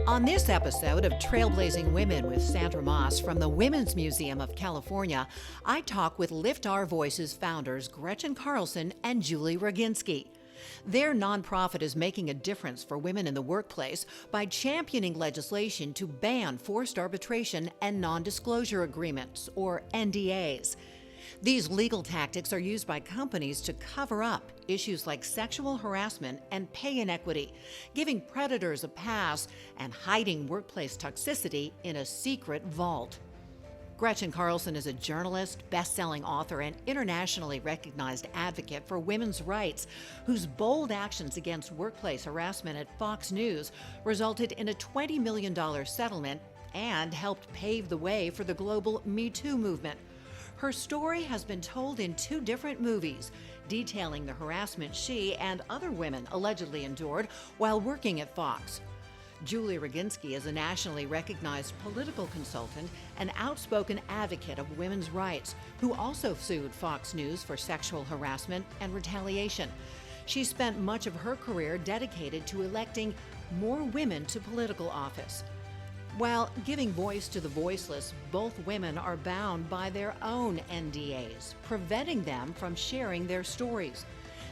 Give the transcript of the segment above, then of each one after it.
On this episode of Trailblazing Women with Sandra Maas from the Women's Museum of California, I talk with Lift Our Voices founders Gretchen Carlson and Julie Roginsky. Their nonprofit is making a difference for women in the workplace by championing legislation to ban forced arbitration and non-disclosure agreements, or NDAs. These legal tactics are used by companies to cover up issues like sexual harassment and pay inequity, giving predators a pass and hiding workplace toxicity in a secret vault. Gretchen Carlson is a journalist, best-selling author, and internationally recognized advocate for women's rights, whose bold actions against workplace harassment at Fox News resulted in a $20 million settlement and helped pave the way for the global Metoo movement. Her story has been told in 2 different movies, detailing the harassment she and other women allegedly endured while working at Fox. Julie Roginsky is a nationally recognized political consultant and outspoken advocate of women's rights, who also sued Fox News for sexual harassment and retaliation. She spent much of her career dedicated to electing more women to political office. While giving voice to the voiceless, both women are bound by their own NDAs, preventing them from sharing their stories.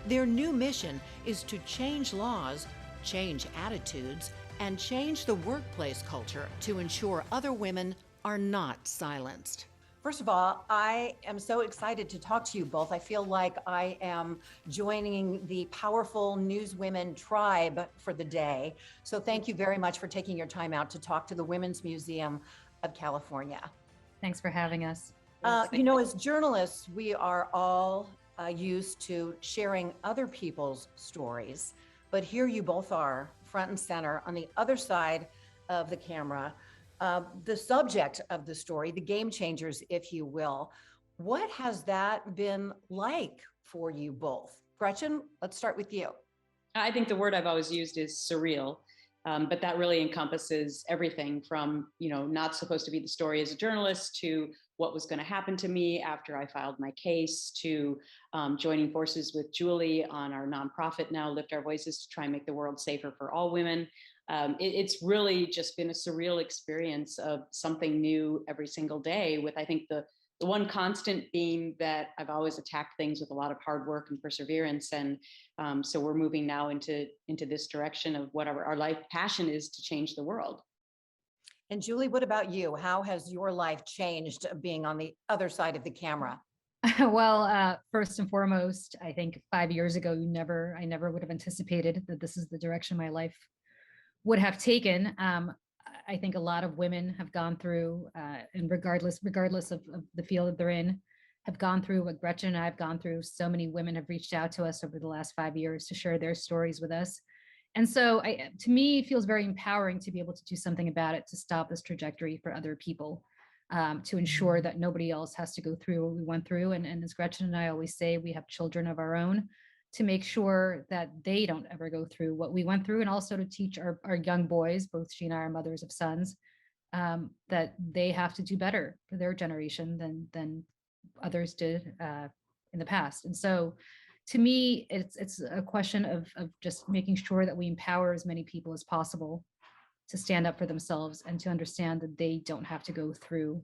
Their new mission is to change laws, change attitudes, and change the workplace culture to ensure other women are not silenced. First of all, I am so excited to talk to you both. I feel like I am joining the powerful newswomen tribe for the day. So thank you very much for taking your time out to talk to the Women's Museum of California. Thanks for having us. As journalists, we are all used to sharing other people's stories, but here you both are, front and center, on the other side of the camera. The subject of the story, the game changers, if you will. What has that been like for you both? Gretchen, let's start with you. I think the word I've always used is surreal, but that really encompasses everything from, not supposed to be the story as a journalist to what was going to happen to me after I filed my case, to joining forces with Julie on our nonprofit now, Lift Our Voices, to try and make the world safer for all women. It's really just been a surreal experience of something new every single day, with, I think, the one constant being that I've always attacked things with a lot of hard work and perseverance. And so we're moving now into this direction of whatever our life passion is, to change the world. And Julie, what about you? How has your life changed being on the other side of the camera? Well, first and foremost, I think 5 years ago, I never would have anticipated that this is the direction my life would have taken. I think a lot of women have gone through, and regardless of the field that they're in, have gone through what Gretchen and I have gone through. So many women have reached out to us over the last 5 years to share their stories with us. And so to me, it feels very empowering to be able to do something about it, to stop this trajectory for other people, to ensure that nobody else has to go through what we went through. And as Gretchen and I always say, we have children of our own, to make sure that they don't ever go through what we went through, and also to teach our young boys, both she and I are mothers of sons, that they have to do better for their generation than others did in the past. And so to me, it's a question of just making sure that we empower as many people as possible to stand up for themselves and to understand that they don't have to go through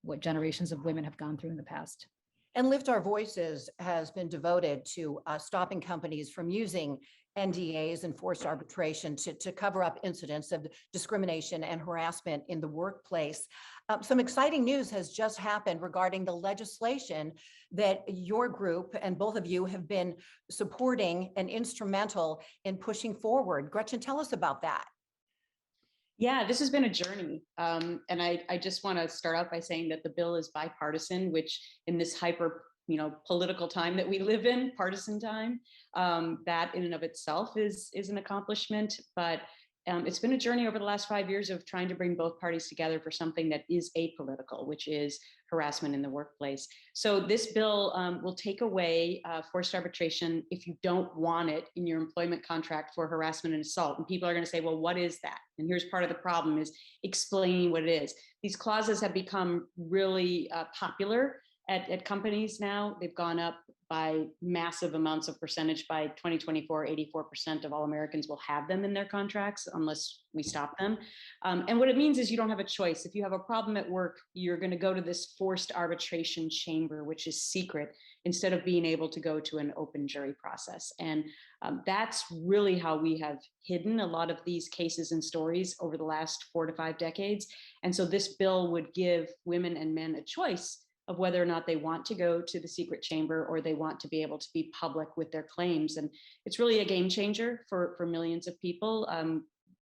what generations of women have gone through in the past. And Lift Our Voices has been devoted to stopping companies from using NDAs and forced arbitration to cover up incidents of discrimination and harassment in the workplace. Some exciting news has just happened regarding the legislation that your group and both of you have been supporting and instrumental in pushing forward. Gretchen, tell us about that. Yeah, this has been a journey. And I just want to start out by saying that the bill is bipartisan, which in this hyper, political time that we live in, partisan time, that in and of itself is an accomplishment. But it's been a journey over the last 5 years of trying to bring both parties together for something that is apolitical, which is harassment in the workplace. So this bill will take away forced arbitration if you don't want it in your employment contract for harassment and assault. And people are going to say, well, what is that? And here's part of the problem, is explaining what it is. These clauses have become really popular at companies now. They've gone up by massive amounts of percentage. By 2024, 84% of all Americans will have them in their contracts unless we stop them. And what it means is you don't have a choice. If you have a problem at work, you're going to go to this forced arbitration chamber, which is secret, instead of being able to go to an open jury process. And that's really how we have hidden a lot of these cases and stories over the last 4 to 5 decades. And so this bill would give women and men a choice of whether or not they want to go to the secret chamber or they want to be able to be public with their claims. And it's really a game changer for millions of people.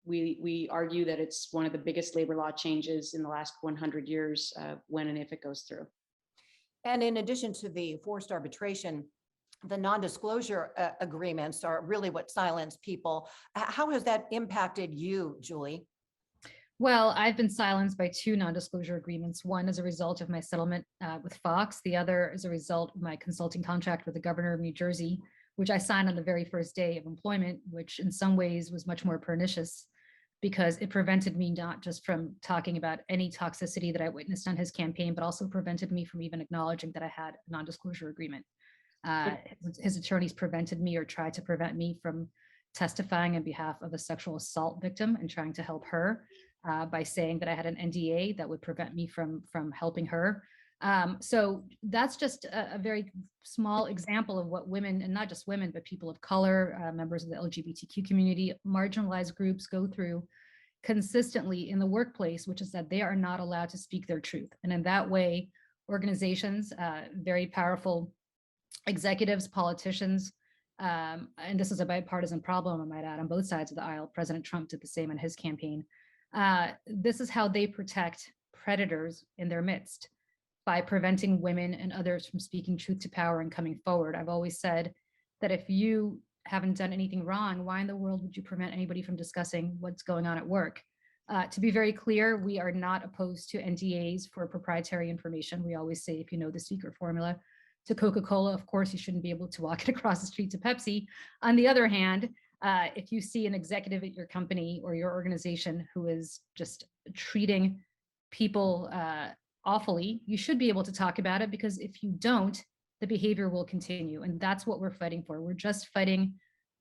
We argue that it's one of the biggest labor law changes in the last 100 years when and if it goes through. And in addition to the forced arbitration, the non-disclosure agreements are really what silence people. How has that impacted you, Julie? Well, I've been silenced by 2 non-disclosure agreements, one as a result of my settlement with Fox, the other as a result of my consulting contract with the governor of New Jersey, which I signed on the very first day of employment, which in some ways was much more pernicious because it prevented me not just from talking about any toxicity that I witnessed on his campaign, but also prevented me from even acknowledging that I had a non-disclosure agreement. His attorneys prevented me or tried to prevent me from testifying on behalf of a sexual assault victim and trying to help her by saying that I had an NDA that would prevent me from helping her. So that's just a very small example of what women, and not just women, but people of color, members of the LGBTQ community, marginalized groups go through consistently in the workplace, which is that they are not allowed to speak their truth. And in that way, organizations, very powerful executives, politicians, and this is a bipartisan problem, I might add, on both sides of the aisle. President Trump did the same in his campaign. This is how they protect predators in their midst, by preventing women and others from speaking truth to power and coming forward. I've always said that if you haven't done anything wrong, why in the world would you prevent anybody from discussing what's going on at work? To be very clear, we are not opposed to NDAs for proprietary information. We always say, if you know the secret formula to Coca-Cola, of course, you shouldn't be able to walk it across the street to Pepsi. On the other hand, if you see an executive at your company or your organization who is just treating people awfully, you should be able to talk about it, because if you don't, the behavior will continue. And that's what we're fighting for. We're just fighting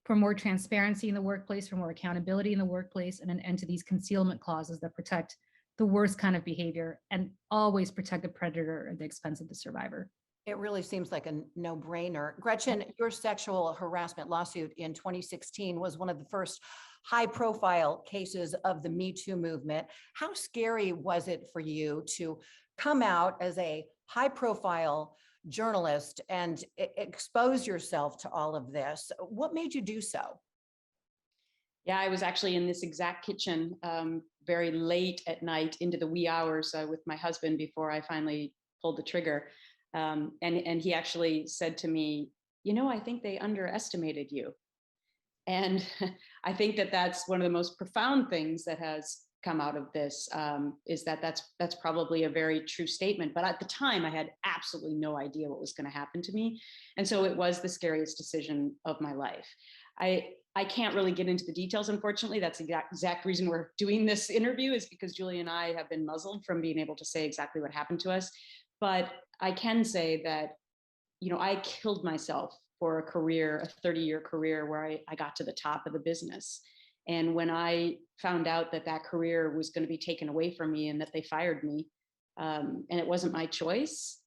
for more transparency in the workplace, for more accountability in the workplace, and an end to these concealment clauses that protect the worst kind of behavior and always protect the predator at the expense of the survivor. It really seems like a no-brainer. Gretchen, your sexual harassment lawsuit in 2016 was one of the first high-profile cases of the Metoo movement. How scary was it for you to come out as a high-profile journalist and expose yourself to all of this? What made you do so? Yeah, I was actually in this exact kitchen very late at night into the wee hours with my husband before I finally pulled the trigger. And he actually said to me, you know, I think they underestimated you. And I think that that's one of the most profound things that has come out of this, is that that's probably a very true statement. But at the time, I had absolutely no idea what was going to happen to me. And so it was the scariest decision of my life. I can't really get into the details, unfortunately. That's the exact reason we're doing this interview, is because Julie and I have been muzzled from being able to say exactly what happened to us. But I can say that, you know, I killed myself for a career, a 30-year career where I got to the top of the business. And when I found out that that career was going to be taken away from me and that they fired me, and it wasn't my choice,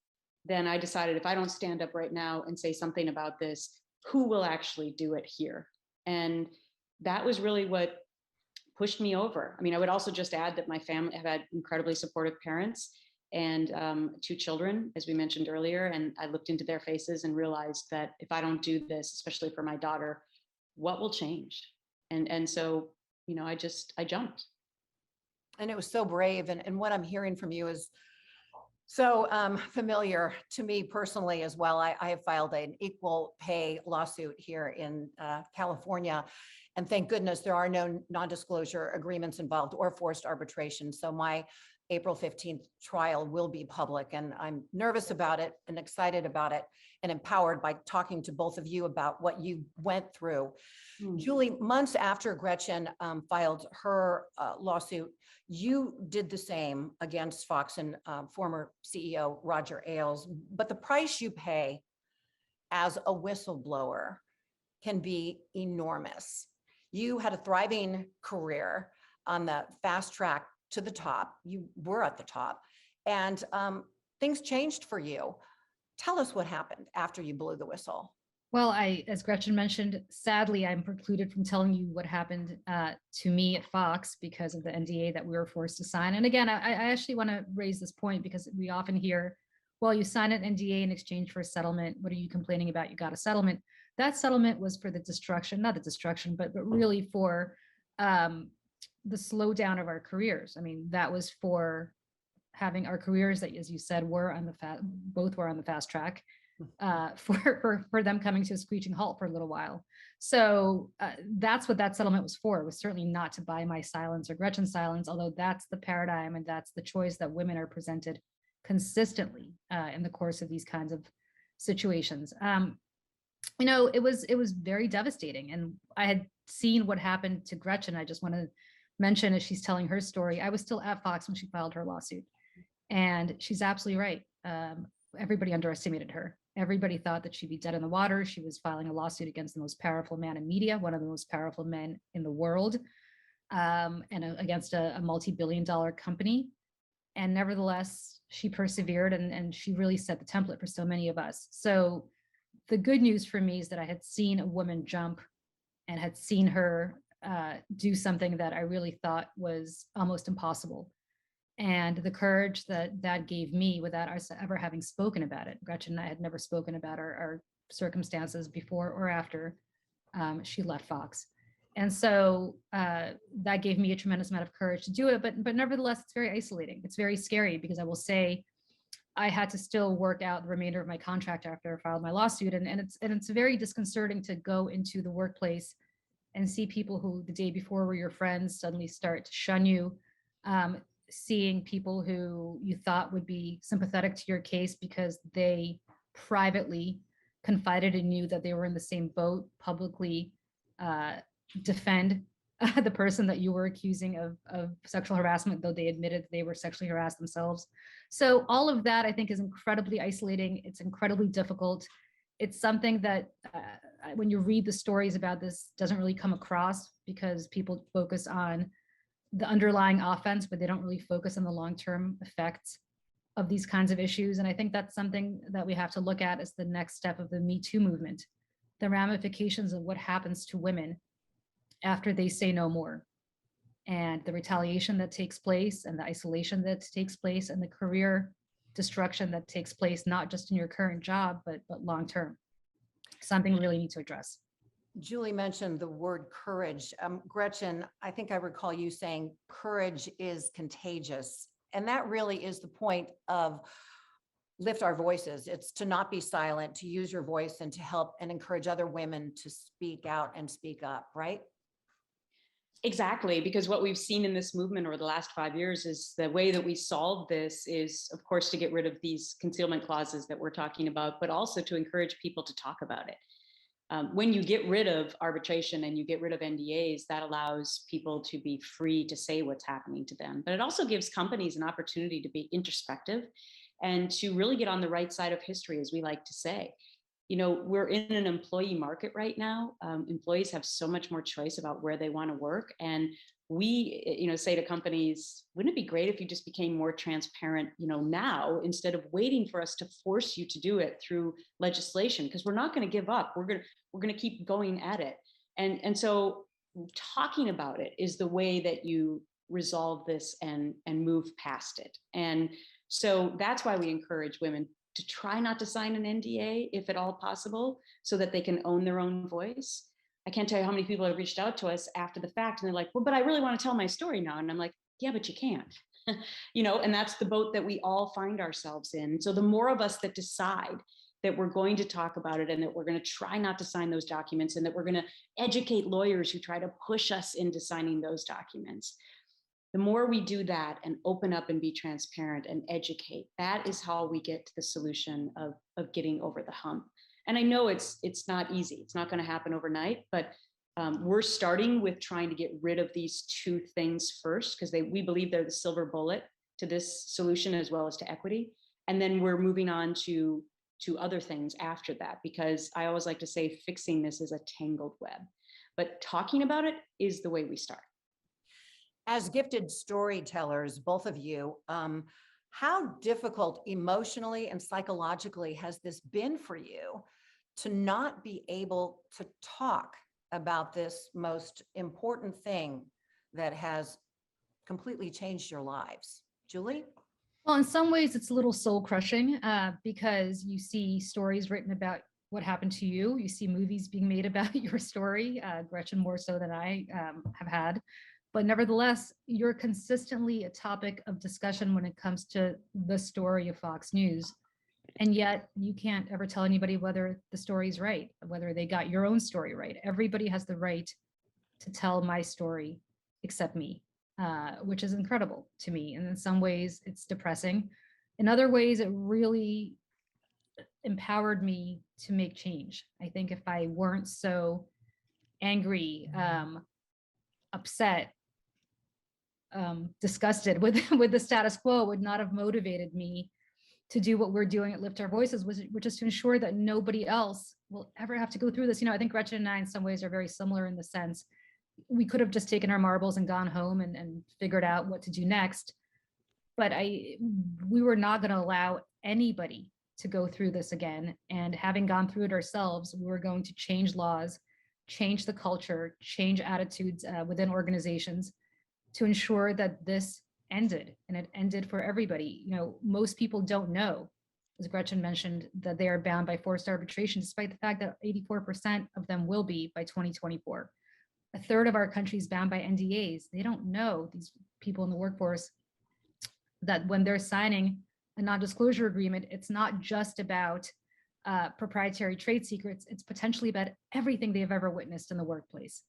then I decided, if I don't stand up right now and say something about this, who will actually do it here? And that was really what pushed me over. I mean, I would also just add that my family have had incredibly supportive parents and 2 children, as we mentioned earlier. And I looked into their faces and realized that if I don't do this, especially for my daughter, what will change? And so, you know, I jumped. And it was so brave. And what I'm hearing from you is so familiar to me personally as well. I have filed an equal pay lawsuit here in California. And thank goodness there are no non-disclosure agreements involved or forced arbitration. So my April 15th trial will be public, and I'm nervous about it and excited about it and empowered by talking to both of you about what you went through. Julie, months after Gretchen filed her lawsuit, you did the same against Fox and former CEO Roger Ailes. But the price you pay as a whistleblower can be enormous. You had a thriving career on the fast track to the top. You were at the top, and things changed for you. Tell us what happened after you blew the whistle. Well, as Gretchen mentioned, sadly, I'm precluded from telling you what happened to me at Fox because of the NDA that we were forced to sign. And again, I actually want to raise this point because we often hear, well, you sign an NDA in exchange for a settlement. What are you complaining about? You got a settlement. That settlement was for the destruction, not the destruction, but really for the slowdown of our careers. I mean, that was for having our careers that, as you said, both were on the fast track. For them coming to a screeching halt for a little while. So that's what that settlement was for. It was certainly not to buy my silence or Gretchen's silence, although that's the paradigm and that's the choice that women are presented consistently in the course of these kinds of situations. It was very devastating. And I had seen what happened to Gretchen. I just want to mention, as she's telling her story, I was still at Fox when she filed her lawsuit. And she's absolutely right. Everybody underestimated her. Everybody thought that she'd be dead in the water. She was filing a lawsuit against the most powerful man in media, one of the most powerful men in the world, and against a multi-billion-dollar company. And nevertheless, she persevered, and she really set the template for so many of us. So the good news for me is that I had seen a woman jump and had seen her do something that I really thought was almost impossible. And the courage that gave me without us ever having spoken about it. Gretchen and I had never spoken about our circumstances before or after she left Fox. And so that gave me a tremendous amount of courage to do it. But nevertheless, it's very isolating. It's very scary because I will say I had to still work out the remainder of my contract after I filed my lawsuit. And it's very disconcerting to go into the workplace and see people who the day before were your friends suddenly start to shun you. Seeing people who you thought would be sympathetic to your case because they privately confided in you that they were in the same boat, publicly defend the person that you were accusing of sexual harassment, though they admitted they were sexually harassed themselves. So all of that, I think, is incredibly isolating. It's incredibly difficult. It's something that when you read the stories about this, doesn't really come across because people focus on the underlying offense, but they don't really focus on the long-term effects of these kinds of issues. And I think that's something that we have to look at as the next step of the Metoo movement, the ramifications of what happens to women after they say no more, and the retaliation that takes place and the isolation that takes place and the career destruction that takes place, not just in your current job, but long-term. Something we really need to address. Julie mentioned the word courage. Gretchen, I think I recall you saying courage is contagious. And that really is the point of Lift Our Voices. It's to not be silent, to use your voice and to help and encourage other women to speak out and speak up, right? Exactly, because what we've seen in this movement over the last 5 years is the way that we solve this is, of course, to get rid of these concealment clauses that we're talking about, but also to encourage people to talk about it. When you get rid of arbitration and you get rid of NDAs, that allows people to be free to say what's happening to them. But it also gives companies an opportunity to be introspective and to really get on the right side of history, as we like to say. You know, we're in an employee market right now. Employees have so much more choice about where they want to work. And we, say to companies, wouldn't it be great if you just became more transparent, now, instead of waiting for us to force you to do it through legislation? Because we're not going to give up. We're going to keep going at it. And so talking about it is the way that you resolve this and move past it. And so that's why we encourage women to try not to sign an NDA if at all possible, so that they can own their own voice. I can't tell you how many people have reached out to us after the fact and they're like, well, but I really want to tell my story now. And I'm like, yeah, but you can't, and that's the boat that we all find ourselves in. So the more of us that decide that we're going to talk about it and that we're going to try not to sign those documents and that we're going to educate lawyers who try to push us into signing those documents, the more we do that and open up and be transparent and educate, that is how we get to the solution of getting over the hump. And I know it's not easy. It's not going to happen overnight, but we're starting with trying to get rid of these two things first, because we believe they're the silver bullet to this solution as well as to equity. And then we're moving on to to other things after that, because I always like to say fixing this is a tangled web, but talking about it is the way we start. As gifted storytellers, both of you, how difficult emotionally and psychologically has this been for you to not be able to talk about this most important thing that has completely changed your lives? Julie? Well, in some ways, it's a little soul crushing because you see stories written about what happened to you. You see movies being made about your story, Gretchen more so than I have had. But nevertheless, you're consistently a topic of discussion when it comes to the story of Fox News. And yet you can't ever tell anybody whether the story's right, whether they got your own story right. Everybody has the right to tell my story except me, which is incredible to me. And in some ways, it's depressing. In other ways, it really empowered me to make change. I think if I weren't so angry, upset, disgusted with with the status quo, would not have motivated me to do what we're doing at Lift Our Voices, which is to ensure that nobody else will ever have to go through this. You know, I think Gretchen and I in some ways are very similar in the sense we could have just taken our marbles and gone home and figured out what to do next. But we were not going to allow anybody to go through this again. And having gone through it ourselves, we were going to change laws, change the culture, change attitudes within organizations to ensure that this ended, and it ended for everybody. You know, most people don't know, as Gretchen mentioned, that they are bound by forced arbitration, despite the fact that 84% of them will be by 2024. A third of our country is bound by NDAs. They don't know, these people in the workforce, that when they're signing a non-disclosure agreement, it's not just about proprietary trade secrets, it's potentially about everything they've ever witnessed in the workplace.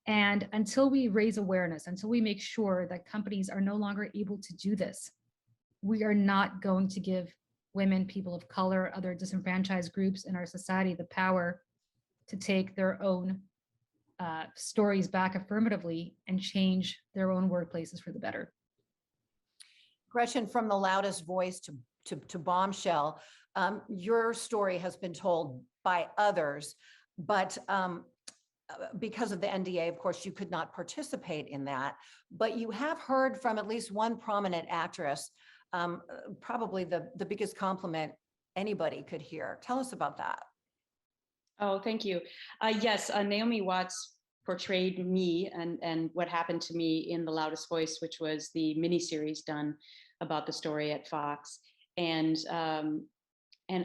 And until we raise awareness, until we make sure that companies are no longer able to do this, we are not going to give women, people of color, other disenfranchised groups in our society the power to take their own stories back affirmatively and change their own workplaces for the better. Gretchen, from the loudest voice to bombshell, your story has been told by others, but because of the NDA, of course, you could not participate in that, but you have heard from at least one prominent actress, probably the biggest compliment anybody could hear. Tell us about that. Oh, thank you. Yes, Naomi Watts portrayed me and what happened to me in The Loudest Voice, which was the miniseries done about the story at Fox. And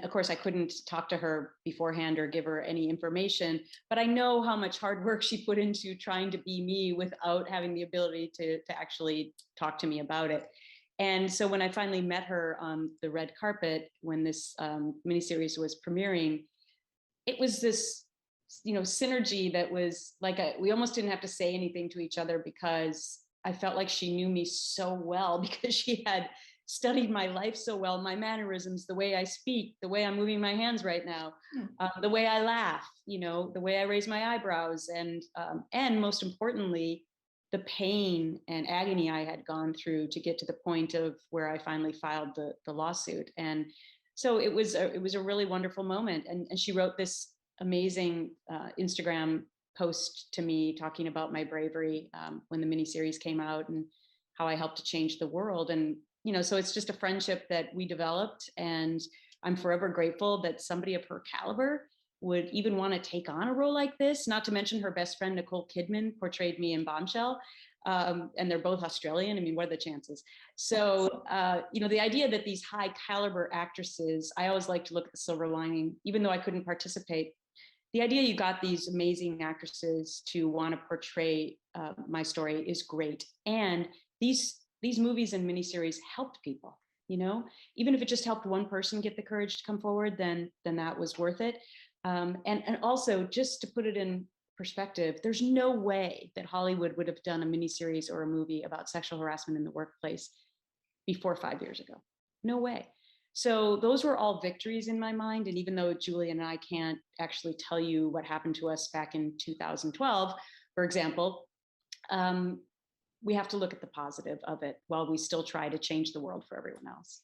of course, I couldn't talk to her beforehand or give her any information, but I know how much hard work she put into trying to be me without having the ability to actually talk to me about it. And so when I finally met her on the red carpet, when this miniseries was premiering, it was this, synergy that was like we almost didn't have to say anything to each other, because I felt like she knew me so well, because she had studied my life so well, my mannerisms, the way I speak, the way I'm moving my hands right now, the way I laugh, the way I raise my eyebrows, and most importantly, the pain and agony I had gone through to get to the point of where I finally filed the lawsuit. And so it was a really wonderful moment. And she wrote this amazing Instagram post to me talking about my bravery when the miniseries came out and how I helped to change the world. And so it's just a friendship that we developed, and I'm forever grateful that somebody of her caliber would even want to take on a role like this. Not to mention her best friend, Nicole Kidman, portrayed me in Bombshell. And they're both Australian. I mean, what are the chances? So, the idea that these high caliber actresses, I always like to look at the silver lining, even though I couldn't participate. The idea you got these amazing actresses to want to portray my story is great. And these movies and miniseries helped people, even if it just helped one person get the courage to come forward, then that was worth it. And also, just to put it in perspective, there's no way that Hollywood would have done a miniseries or a movie about sexual harassment in the workplace before 5 years ago. No way. So those were all victories in my mind. And even though Julie and I can't actually tell you what happened to us back in 2012, for example, we have to look at the positive of it while we still try to change the world for everyone else.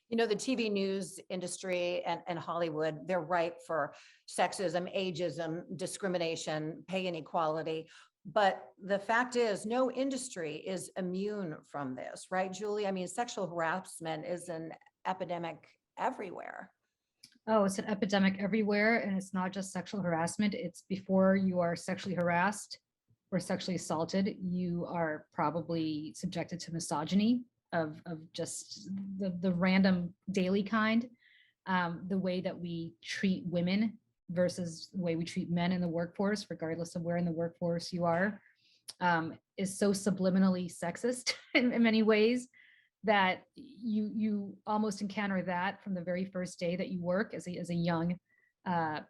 You know, the TV news industry and Hollywood, they're ripe for sexism, ageism, discrimination, pay inequality. But the fact is, no industry is immune from this, right, Julie? I mean, sexual harassment is an epidemic everywhere. Oh, it's an epidemic everywhere. And it's not just sexual harassment. It's before you are sexually harassed or sexually assaulted, you are probably subjected to misogyny of just the random daily kind. The way that we treat women versus the way we treat men in the workforce, regardless of where in the workforce you are, is so subliminally sexist in many ways that you almost encounter that from the very first day that you work as a young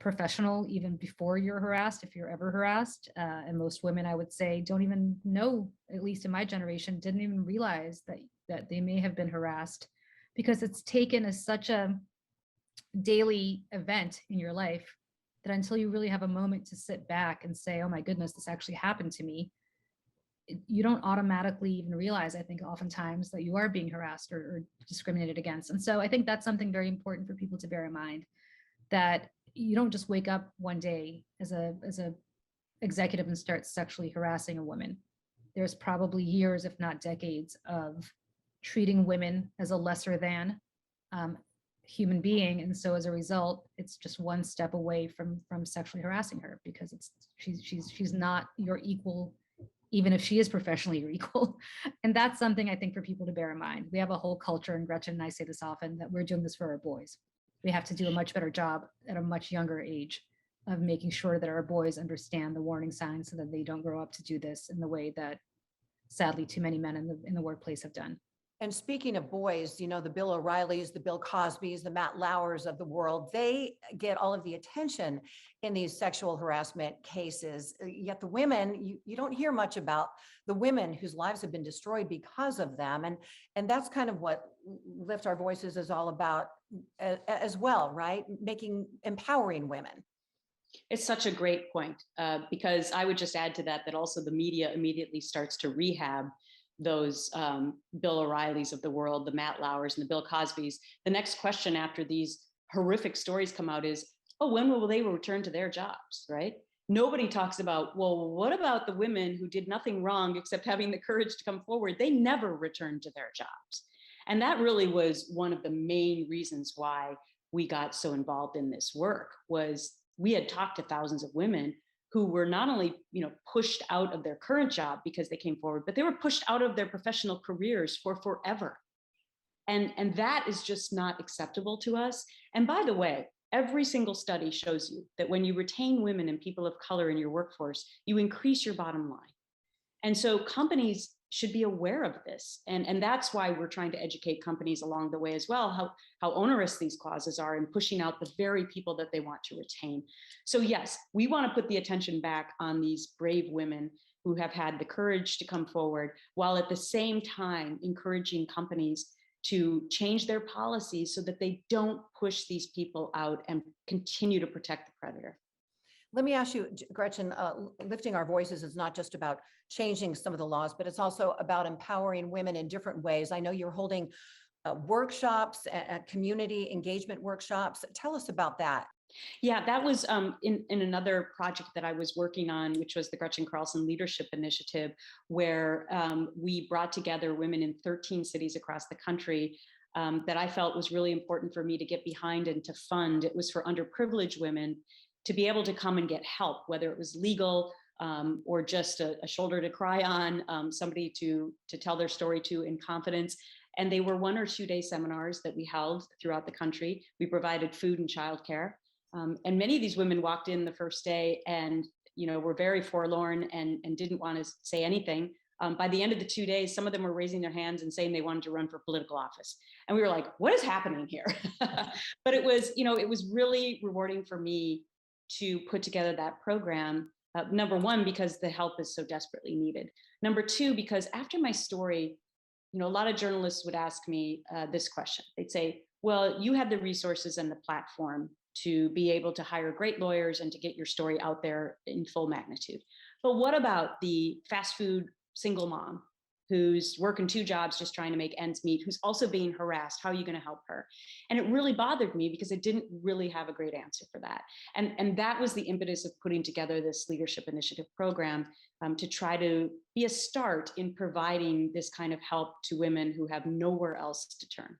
professional, even before you're harassed, if you're ever harassed. And most women, I would say, don't even know, at least in my generation, didn't even realize that they may have been harassed, because it's taken as such a daily event in your life that until you really have a moment to sit back and say, oh my goodness, this actually happened to me, you don't automatically even realize, I think, oftentimes that you are being harassed or discriminated against. And so I think that's something very important for people to bear in mind, that you don't just wake up one day as a executive and start sexually harassing a woman. There's probably years, if not decades, of treating women as a lesser than human being. And so as a result, it's just one step away from sexually harassing her, because she's not your equal, even if she is professionally your equal. And that's something I think for people to bear in mind. We have a whole culture, and Gretchen and I say this often, that we're doing this for our boys. We have to do a much better job at a much younger age of making sure that our boys understand the warning signs so that they don't grow up to do this in the way that sadly too many men in the workplace have done. And speaking of boys, you know, the Bill O'Reillys, the Bill Cosbys, the Matt Lauers of the world, they get all of the attention in these sexual harassment cases. Yet the women, you don't hear much about the women whose lives have been destroyed because of them. And that's kind of what Lift Our Voices is all about as well, right? Empowering women. It's such a great point, because I would just add to that also the media immediately starts to rehab those Bill O'Reillys of the world, the Matt Lauers and the Bill Cosbys. The next question after these horrific stories come out is, oh, when will they return to their jobs, right? Nobody talks about, well, what about the women who did nothing wrong except having the courage to come forward? They never returned to their jobs. And that really was one of the main reasons why we got so involved in this work, was we had talked to thousands of women who were not only, pushed out of their current job because they came forward, but they were pushed out of their professional careers for forever. And that is just not acceptable to us. And by the way, every single study shows you that when you retain women and people of color in your workforce, you increase your bottom line. And so companies should be aware of this. And that's why we're trying to educate companies along the way as well, how onerous these clauses are in pushing out the very people that they want to retain. So yes, we want to put the attention back on these brave women who have had the courage to come forward, while at the same time encouraging companies to change their policies so that they don't push these people out and continue to protect the predator. Let me ask you, Gretchen, lifting our voices is not just about changing some of the laws, but it's also about empowering women in different ways. I know you're holding workshops, community engagement workshops. Tell us about that. Yeah, that was in another project that I was working on, which was the Gretchen Carlson Leadership Initiative, where we brought together women in 13 cities across the country that I felt was really important for me to get behind and to fund. It was for underprivileged women to be able to come and get help, whether it was legal or just a shoulder to cry on, somebody to tell their story to in confidence. And they were 1 or 2 day seminars that we held throughout the country. We provided food and childcare. And many of these women walked in the first day and were very forlorn and didn't want to say anything. By the end of the 2 days, some of them were raising their hands and saying they wanted to run for political office. And we were like, what is happening here? But it was really rewarding for me to put together that program. Number one, because the help is so desperately needed. Number two, because after my story, a lot of journalists would ask me this question. They'd say, well, you had the resources and the platform to be able to hire great lawyers and to get your story out there in full magnitude. But what about the fast food single mom who's working 2 jobs just trying to make ends meet, who's also being harassed. How are you going to help her? And it really bothered me because I didn't really have a great answer for that. And that was the impetus of putting together this leadership initiative program, to try to be a start in providing this kind of help to women who have nowhere else to turn.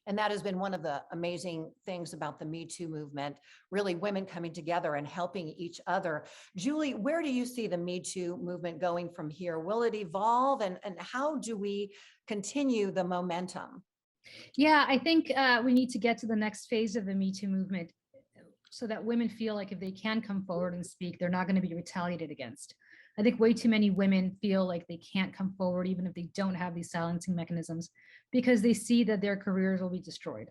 And that has been one of the amazing things about the Me Too movement, really women coming together and helping each other. Julie, where do you see the Me Too movement going from here? Will it evolve? And how do we continue the momentum? Yeah, I think we need to get to the next phase of the Me Too movement so that women feel like if they can come forward and speak, they're not going to be retaliated against. I think way too many women feel like they can't come forward, even if they don't have these silencing mechanisms, because they see that their careers will be destroyed.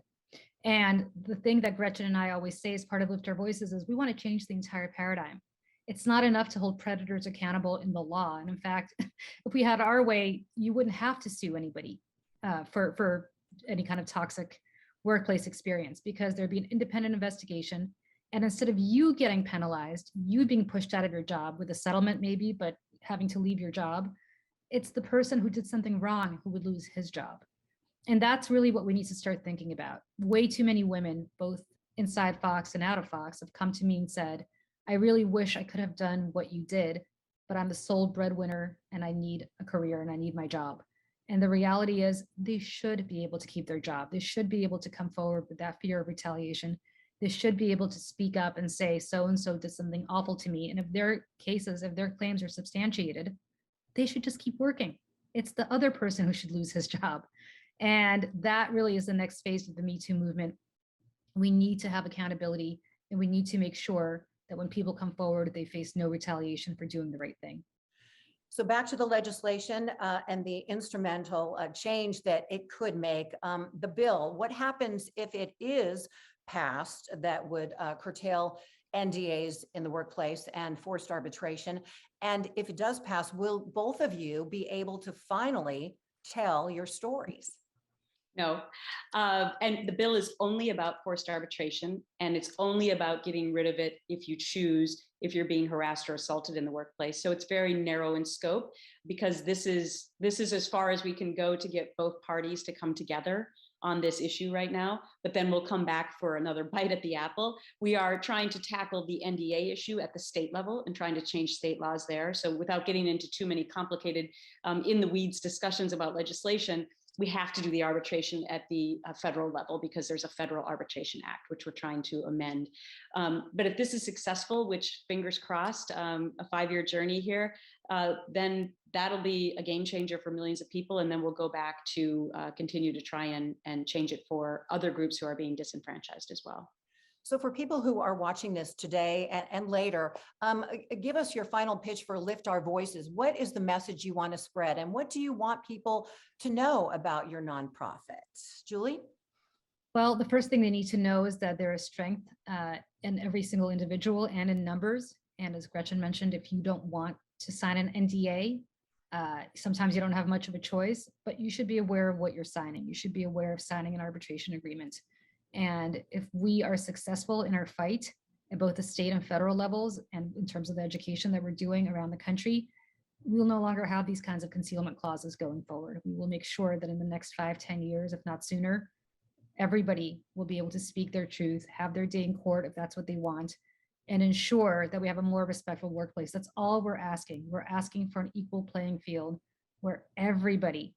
And the thing that Gretchen and I always say as part of Lift Our Voices is we want to change the entire paradigm. It's not enough to hold predators accountable in the law. And in fact, if we had our way, you wouldn't have to sue anybody for any kind of toxic workplace experience, because there'd be an independent investigation. And instead of you getting penalized, you being pushed out of your job with a settlement maybe, but having to leave your job, it's the person who did something wrong who would lose his job. And that's really what we need to start thinking about. Way too many women, both inside Fox and out of Fox, have come to me and said, I really wish I could have done what you did, but I'm the sole breadwinner and I need a career and I need my job. And the reality is they should be able to keep their job. They should be able to come forward with that fear of retaliation. They should be able to speak up and say, so-and-so did something awful to me. And if their cases, if their claims are substantiated, they should just keep working. It's the other person who should lose his job. And that really is the next phase of the Me Too movement. We need to have accountability, and we need to make sure that when people come forward, they face no retaliation for doing the right thing. So back to the legislation and the instrumental change that it could make. The bill, what happens if it is passed that would curtail NDAs in the workplace and forced arbitration? And if it does pass, will both of you be able to finally tell your stories? No. And the bill is only about forced arbitration, and it's only about getting rid of it if you choose, if you're being harassed or assaulted in the workplace. So it's very narrow in scope, because this is as far as we can go to get both parties to come together on this issue right now, but then we'll come back for another bite at the apple. We are trying to tackle the NDA issue at the state level and trying to change state laws there. So without getting into too many complicated in the weeds discussions about legislation, we have to do the arbitration at the federal level, because there's a Federal Arbitration Act, which we're trying to amend. But if this is successful, which fingers crossed, a 5-year journey here, then that'll be a game changer for millions of people. And then we'll go back to continue to try and change it for other groups who are being disenfranchised as well. So for people who are watching this today and later, give us your final pitch for Lift Our Voices. What is the message you want to spread? And what do you want people to know about your nonprofit? Julie? Well, the first thing they need to know is that there is strength in every single individual and in numbers. And as Gretchen mentioned, if you don't want to sign an NDA, sometimes you don't have much of a choice, but you should be aware of what you're signing. You should be aware of signing an arbitration agreement. And if we are successful in our fight at both the state and federal levels, and in terms of the education that we're doing around the country, we'll no longer have these kinds of concealment clauses going forward. We will make sure that in the next 5-10 years, if not sooner, everybody will be able to speak their truth, have their day in court if that's what they want, and ensure that we have a more respectful workplace. That's all we're asking. We're asking for an equal playing field where everybody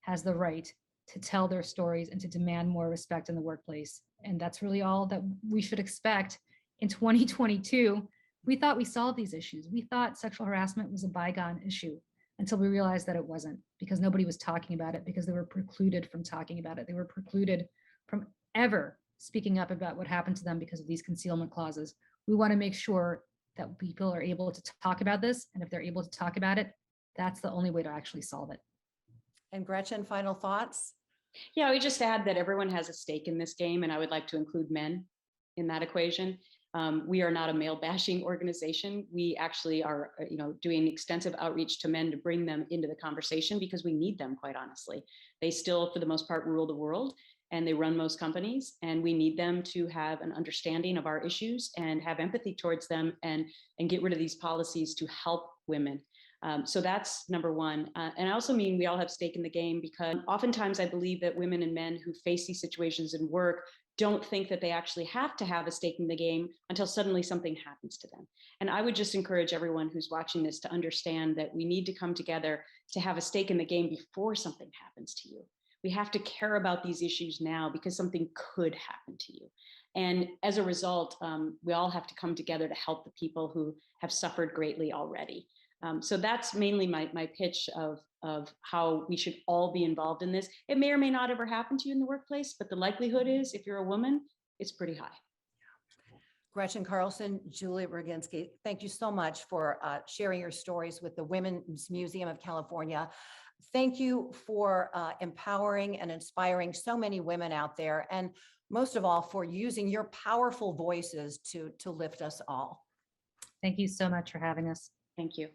has the right to tell their stories and to demand more respect in the workplace. And that's really all that we should expect in 2022. We thought we solved these issues. We thought sexual harassment was a bygone issue until we realized that it wasn't, because nobody was talking about it, because they were precluded from talking about it. They were precluded from ever speaking up about what happened to them because of these concealment clauses. We want to make sure that people are able to talk about this. And if they're able to talk about it, that's the only way to actually solve it. And Gretchen, final thoughts? Yeah, we just add that everyone has a stake in this game, and I would like to include men in that equation. We are not a male bashing organization. We actually are, doing extensive outreach to men to bring them into the conversation, because we need them, quite honestly. They still, for the most part, rule the world, and they run most companies, and we need them to have an understanding of our issues and have empathy towards them, and get rid of these policies to help women. So that's number one. And I also mean we all have stake in the game, because oftentimes I believe that women and men who face these situations in work don't think that they actually have to have a stake in the game until suddenly something happens to them. And I would just encourage everyone who's watching this to understand that we need to come together to have a stake in the game before something happens to you. We have to care about these issues now because something could happen to you. And as a result, we all have to come together to help the people who have suffered greatly already. So that's mainly my pitch of how we should all be involved in this. It may or may not ever happen to you in the workplace, but the likelihood is, if you're a woman, it's pretty high. Gretchen Carlson, Julie Roginsky, thank you so much for sharing your stories with the Women's Museum of California. Thank you for empowering and inspiring so many women out there, and most of all, for using your powerful voices to lift us all. Thank you so much for having us. Thank you.